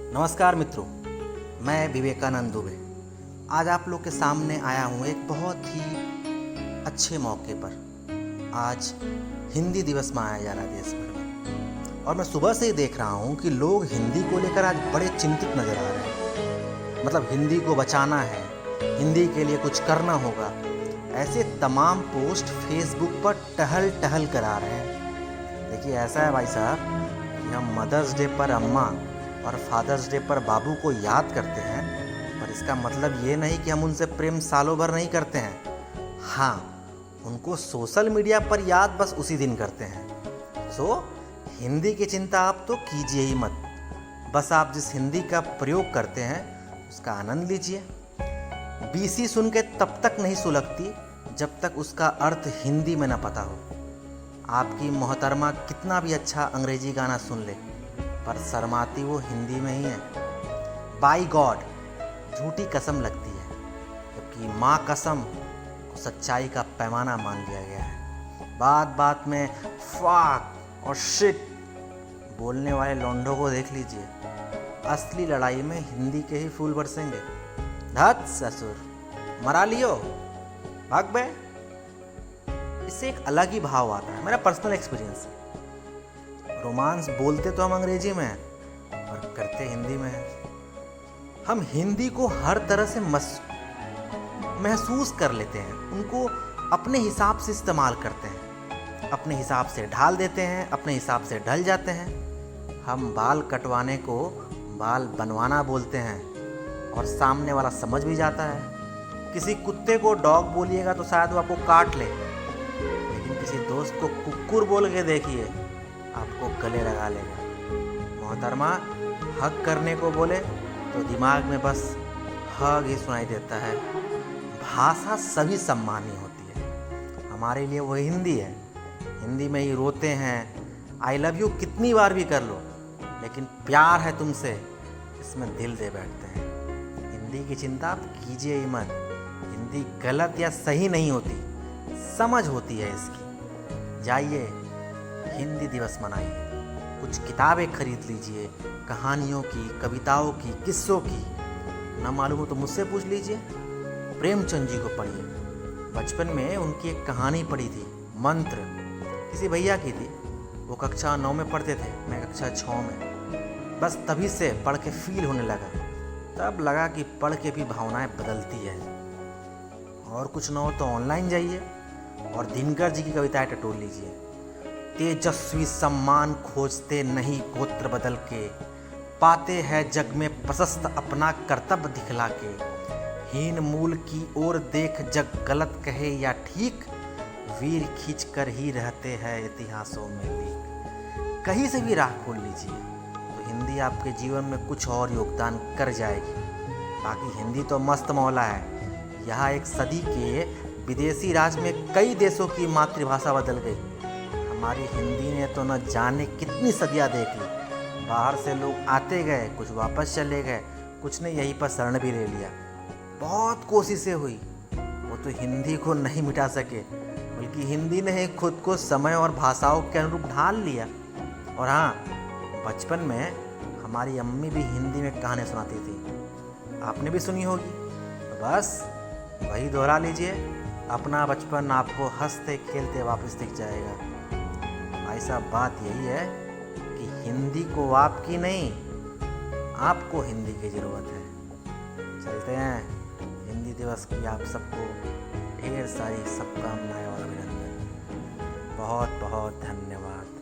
नमस्कार मित्रों, मैं विवेकानंद दुबे आज आप लोग के सामने आया हूँ एक बहुत ही अच्छे मौके पर। आज हिंदी दिवस मनाया जा रहा है देश भर में और मैं सुबह से ही देख रहा हूँ कि लोग हिंदी को लेकर आज बड़े चिंतित नज़र आ रहे हैं। मतलब हिंदी को बचाना है, हिंदी के लिए कुछ करना होगा, ऐसे तमाम पोस्ट फेसबुक पर टहल टहल कर आ रहे हैं। देखिए ऐसा है भाई साहब कि हम मदर्स डे पर अम्मा और फादर्स डे पर बाबू को याद करते हैं, पर इसका मतलब ये नहीं कि हम उनसे प्रेम सालों भर नहीं करते हैं। हाँ, उनको सोशल मीडिया पर याद बस उसी दिन करते हैं। सो हिंदी की चिंता आप तो कीजिए ही मत, बस आप जिस हिंदी का प्रयोग करते हैं उसका आनंद लीजिए। बीसी सुन के तब तक नहीं सुलगती जब तक उसका अर्थ हिंदी में ना पता हो। आपकी मोहतरमा कितना भी अच्छा अंग्रेजी गाना सुन ले, पर शर्माती वो हिंदी में ही है। बाई गॉड झूठी कसम लगती है, जबकि माँ कसम को सच्चाई का पैमाना मान लिया गया है। बात बात में फाक और शिट बोलने वाले लौंडों को देख लीजिए, असली लड़ाई में हिंदी के ही फूल बरसेंगे। धत ससुर मरा लियो, भाग बे। इससे एक अलग ही भाव आता है, मेरा पर्सनल एक्सपीरियंस है। रोमांस बोलते तो हम अंग्रेजी में हैं और करते हिंदी में हैं। हम हिंदी को हर तरह से महसूस कर लेते हैं, उनको अपने हिसाब से इस्तेमाल करते हैं, अपने हिसाब से ढाल देते हैं, अपने हिसाब से ढल जाते हैं। हम बाल कटवाने को बाल बनवाना बोलते हैं और सामने वाला समझ भी जाता है। किसी कुत्ते को डॉग बोलिएगा तो शायद वो आपको काट ले, लेकिन किसी दोस्त को कुक्कुर बोल के देखिए, आपको गले लगा लेगा। मोहतरमा हक करने को बोले तो दिमाग में बस हग ही सुनाई देता है। भाषा सभी सम्मानी होती है, हमारे लिए वो हिंदी है। हिंदी में ही रोते हैं, आई लव यू कितनी बार भी कर लो, लेकिन प्यार है तुमसे इसमें दिल दे बैठते हैं। हिंदी की चिंता आप कीजिए ही मत। हिंदी गलत या सही नहीं होती, समझ होती है इसकी। जाइए हिंदी दिवस मनाइए, कुछ किताबें खरीद लीजिए, कहानियों की, कविताओं की, किस्सों की। ना मालूम हो तो मुझसे पूछ लीजिए। प्रेमचंद जी को पढ़िए। बचपन में उनकी एक कहानी पढ़ी थी, मंत्र, किसी भैया की थी। वो कक्षा 9 में पढ़ते थे, मैं कक्षा 6 में। बस तभी से पढ़ के फील होने लगा। तब लगा कि पढ़ के भी भावनाएं बदलती है। और कुछ ना हो तो ऑनलाइन जाइए और दिनकर जी की कविताएं टटोल लीजिए। तेजस्वी सम्मान खोजते नहीं गोत्र बदल के, पाते हैं जग में प्रशस्त अपना कर्तव्य दिखला के। हीन मूल की ओर देख जग गलत कहे या ठीक, वीर खींच कर ही रहते हैं इतिहासों में लीक। कहीं से भी राह खोल लीजिए तो हिंदी आपके जीवन में कुछ और योगदान कर जाएगी। बाकी हिंदी तो मस्त मौला है। यहाँ एक सदी के विदेशी राज में कई देशों की मातृभाषा बदल गई, हमारी हिंदी ने तो न जाने कितनी सदियां देख ली। बाहर से लोग आते गए, कुछ वापस चले गए, कुछ ने यहीं पर शरण भी ले लिया। बहुत कोशिशें हुई, वो तो हिंदी को नहीं मिटा सके, बल्कि हिंदी ने खुद को समय और भाषाओं के अनुरूप ढाल लिया। और हाँ, बचपन में हमारी अम्मी भी हिंदी में कहानी सुनाती थी, आपने भी सुनी होगी। तो बस वही दोहरा लीजिए, अपना बचपन आपको हंसते खेलते वापस दिख जाएगा। ऐसा बात यही है कि हिंदी को आपकी नहीं, आपको हिंदी की ज़रूरत है। चलते हैं। हिंदी दिवस की आप सबको ढेर सारी शुभकामनाएं और अभिनंदन। बहुत बहुत धन्यवाद।